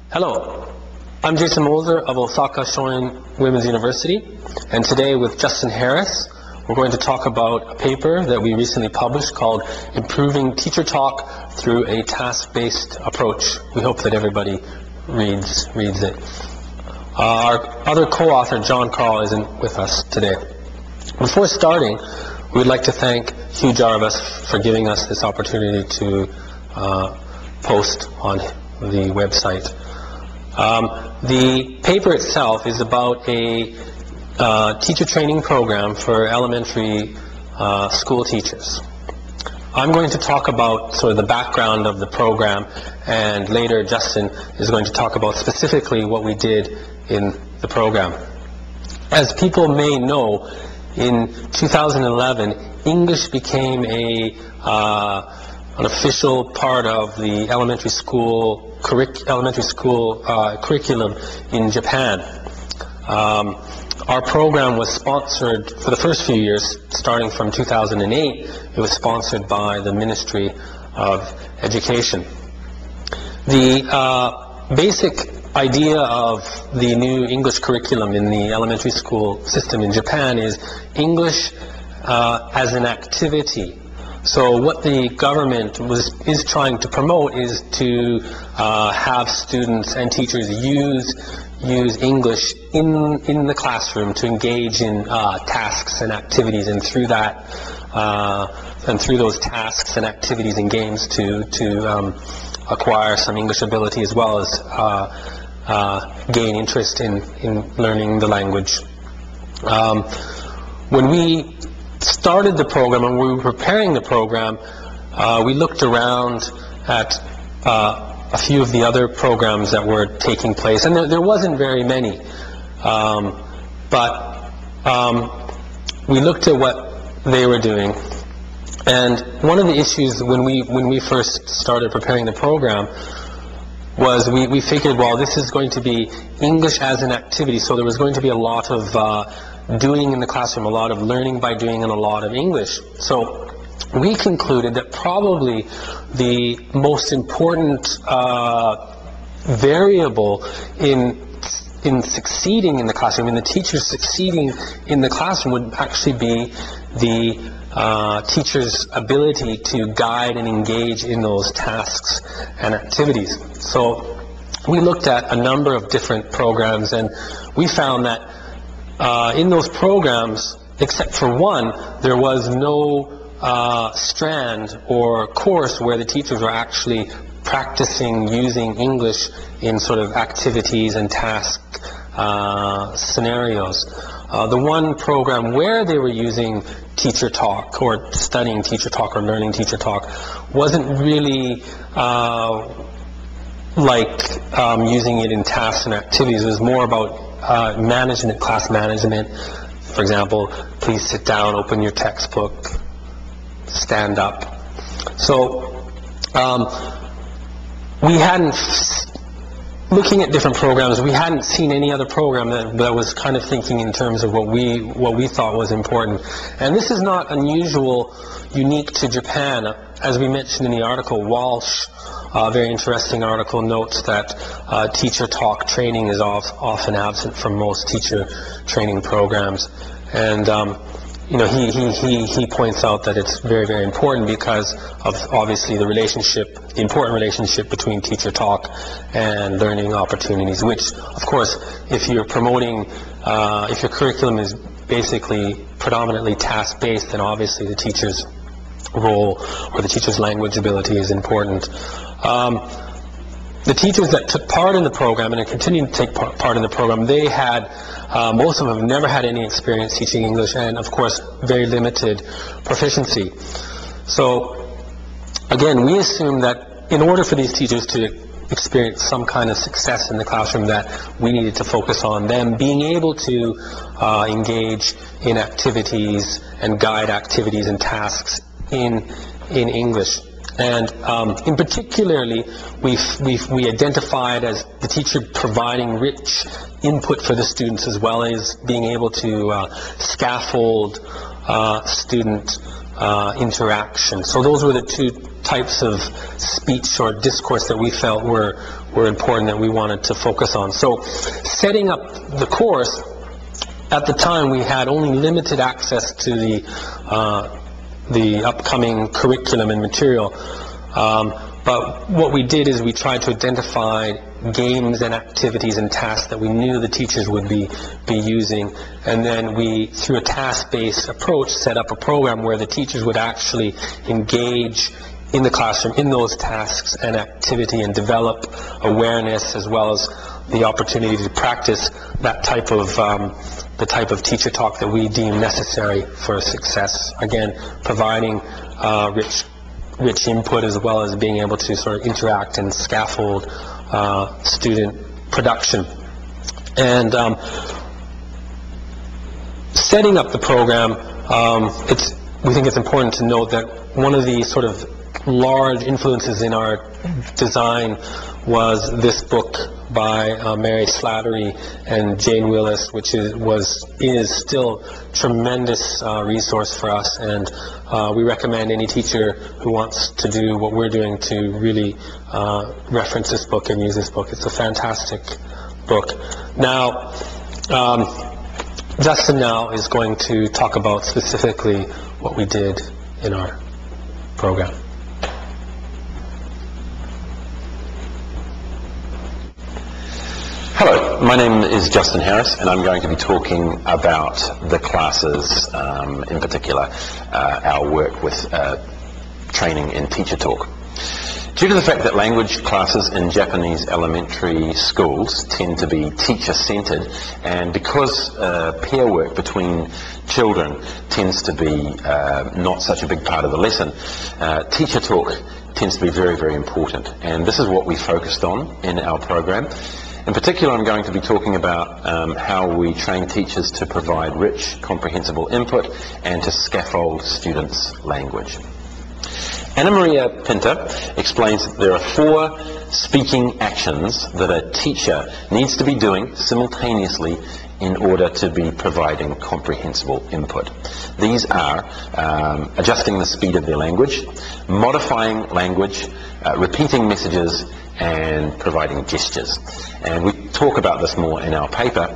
Hello, I'm Jason Moser of Osaka Shoin Women's University, and today with Justin Harris, we're going to talk about a paper that we recently published called Improving Teacher Talk Through a Task-Based Approach. We hope that everybody reads it. Our other co-author, Carle, isn't with us today. Before starting, we'd like to thank Hugh Jarvis for giving us this opportunity to post on the website. The paper itself is about a teacher training program for elementary school teachers. I'm going to talk about sort of the background of the program, and later Justin is going to talk about specifically what we did in the program. As people may know, in 2011, English became an official part of the elementary school curriculum in Japan. Our program was sponsored for the first few years, starting from 2008. It was sponsored by the Ministry of Education. The basic idea of the new English curriculum in the elementary school system in Japan is English as an activity. So what the government is trying to promote is to have students and teachers use English in the classroom to engage in tasks and activities, and through that and through those tasks and activities and games to acquire some English ability, as well as gain interest in learning the language. When we started the program and we were preparing the program, we looked around at a few of the other programs that were taking place, and there wasn't very many, but we looked at what they were doing. And one of the issues when we first started preparing the program was we figured, well, this is going to be English as an activity, so there was going to be a lot of doing in the classroom, a lot of learning by doing, and a lot of English. So we concluded that probably the most important variable in succeeding in the classroom, in the teachers succeeding in the classroom, would actually be the teacher's ability to guide and engage in those tasks and activities. So we looked at a number of different programs, and we found that in those programs, except for one, there was no strand or course where the teachers were actually practicing using English in sort of activities and task scenarios. The one program where they were using teacher talk, or studying teacher talk, or learning teacher talk, wasn't really like using it in tasks and activities. It was more about management, class management. For example, please sit down, open your textbook, stand up. So we hadn't, looking at different programs, we hadn't seen any other program that was kind of thinking in terms of what we thought was important. And this is not unusual, unique to Japan. As we mentioned in the article, Walsh, a very interesting article, notes that teacher talk training is often absent from most teacher training programs. And he points out that it's very, very important because of obviously the important relationship between teacher talk and learning opportunities, which, of course, if you're promoting, if your curriculum is basically predominantly task-based, then obviously the teacher's role or the teacher's language ability is important. The teachers that took part in the program and are continuing to take part in the program, they had, most of them have never had any experience teaching English, and of course very limited proficiency. So again, we assume that in order for these teachers to experience some kind of success in the classroom, that we needed to focus on them being able to engage in activities and guide activities and tasks in English. And in particularly, we identified as the teacher providing rich input for the students, as well as being able to scaffold student interaction. So those were the two types of speech or discourse that we felt were important, that we wanted to focus on. So setting up the course, at the time we had only limited access to the upcoming curriculum and material. But what we did is we tried to identify games and activities and tasks that we knew the teachers would be using, and then we, through a task-based approach, set up a program where the teachers would actually engage in the classroom in those tasks and activity and develop awareness, as well as the opportunity to practice that type of the type of teacher talk that we deem necessary for success. Again, providing rich input, as well as being able to sort of interact and scaffold student production. And setting up the program, we think it's important to note that one of the sort of large influences in our design was this book by Mary Slattery and Jane Willis, which is still a tremendous resource for us, and we recommend any teacher who wants to do what we're doing to really reference this book and use this book. It's a fantastic book. Now, Justin now is going to talk about specifically what we did in our program. Hello, my name is Justin Harris, and I'm going to be talking about the classes, in particular our work with training in teacher talk. Due to the fact that language classes in Japanese elementary schools tend to be teacher-centered, and because pair work between children tends to be not such a big part of the lesson, teacher talk tends to be very, very important, and this is what we focused on in our program. In particular, I'm going to be talking about how we train teachers to provide rich, comprehensible input and to scaffold students' language. Anna Maria Pinter explains that there are 4 speaking actions that a teacher needs to be doing simultaneously in order to be providing comprehensible input. These are adjusting the speed of their language, modifying language, repeating messages, and providing gestures. And we talk about this more in our paper,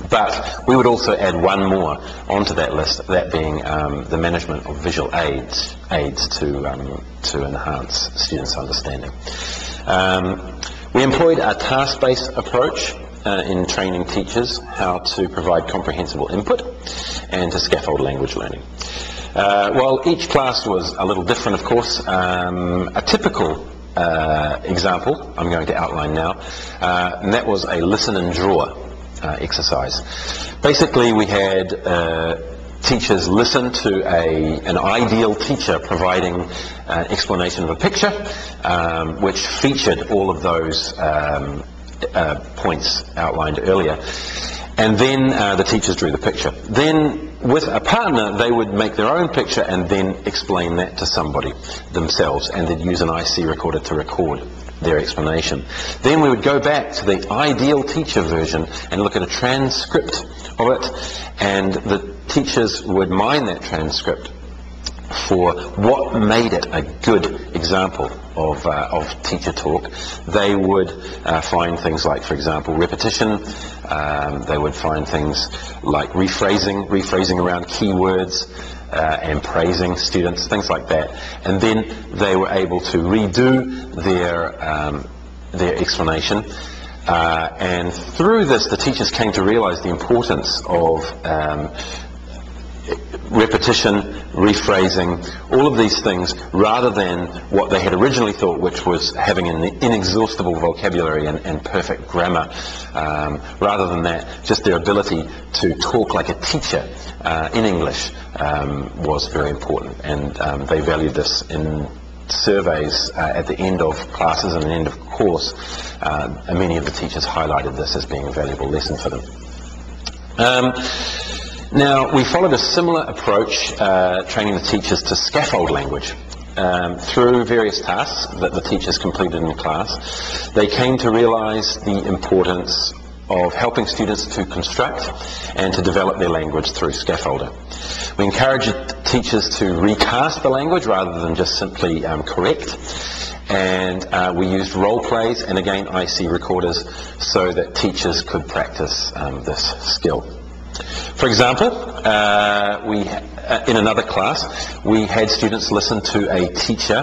but we would also add one more onto that list, that being the management of visual aids to enhance students' understanding. We employed a task-based approach in training teachers how to provide comprehensible input and to scaffold language learning. Well, each class was a little different, of course. A typical example I'm going to outline now, and that was a listen and draw exercise. Basically, we had teachers listen to an ideal teacher providing an explanation of a picture, which featured all of those points outlined earlier, and then the teachers drew the picture. Then with a partner, they would make their own picture and then explain that to somebody themselves, and they'd use an IC recorder to record their explanation. Then we would go back to the ideal teacher version and look at a transcript of it, and the teachers would mine that transcript for what made it a good example of teacher talk. They would find things like, for example, repetition. They would find things like rephrasing around keywords, and praising students, things like that. And then they were able to redo their explanation. And through this, the teachers came to realize the importance of repetition, rephrasing, all of these things, rather than what they had originally thought, which was having an inexhaustible vocabulary and perfect grammar. Rather than that, just their ability to talk like a teacher in English was very important, and they valued this in surveys at the end of classes and the end of course. And many of the teachers highlighted this as being a valuable lesson for them. Now, we followed a similar approach training the teachers to scaffold language. Through various tasks that the teachers completed in class, they came to realize the importance of helping students to construct and to develop their language through scaffolding. We encourage teachers to recast the language rather than just simply correct. And we used role plays and again IC recorders so that teachers could practice this skill. For example, in another class, we had students listen to a teacher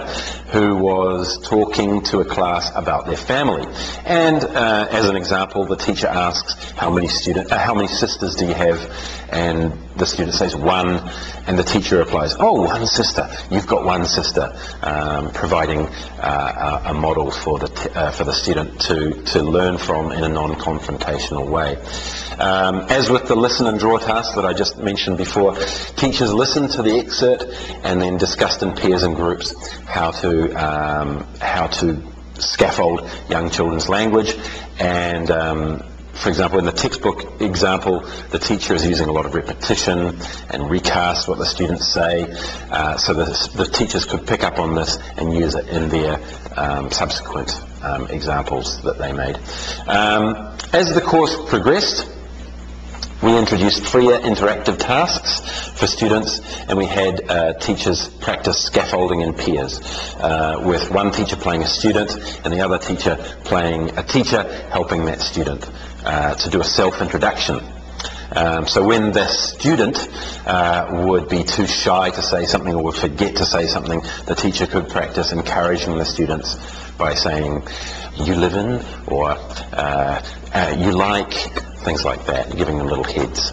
who was talking to a class about their family. And as an example, the teacher asks, how many sisters do you have? And the student says, 1. And the teacher replies, oh, 1 sister. You've got 1 sister, providing a model for the student to learn from in a non-confrontational way. As with the listen and draw task that I just mentioned before, teachers listened to the excerpt and then discussed in pairs and groups how to scaffold young children's language. And for example, in the textbook example, the teacher is using a lot of repetition and recast what the students say, so that the teachers could pick up on this and use it in their subsequent examples that they made. As the course progressed, we introduced freer interactive tasks for students, and we had teachers practice scaffolding in pairs, with one teacher playing a student and the other teacher playing a teacher, helping that student to do a self-introduction. So when the student would be too shy to say something or would forget to say something, the teacher could practice encouraging the students by saying, you live in, or you like, things like that, giving them little heads.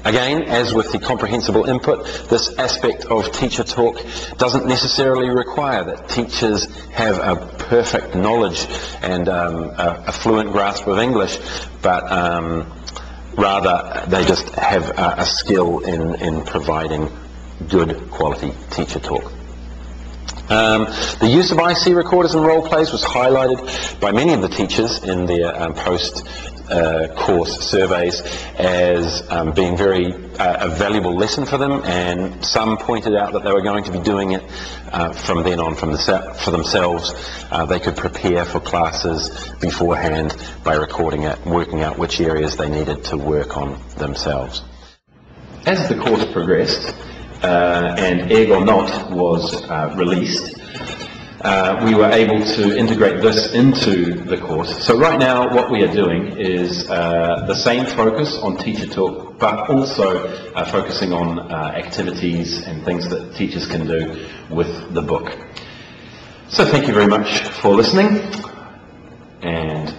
Again, as with the comprehensible input, this aspect of teacher talk doesn't necessarily require that teachers have a perfect knowledge and a fluent grasp of English, but rather they just have a skill in providing good quality teacher talk. The use of IC recorders and role plays was highlighted by many of the teachers in their post-course surveys as being a valuable lesson for them, and some pointed out that they were going to be doing it from then on for themselves. They could prepare for classes beforehand by recording it, working out which areas they needed to work on themselves. As the course progressed, and Egg or Not was released, we were able to integrate this into the course. So right now what we are doing is the same focus on teacher talk, but also focusing on activities and things that teachers can do with the book. So thank you very much for listening, and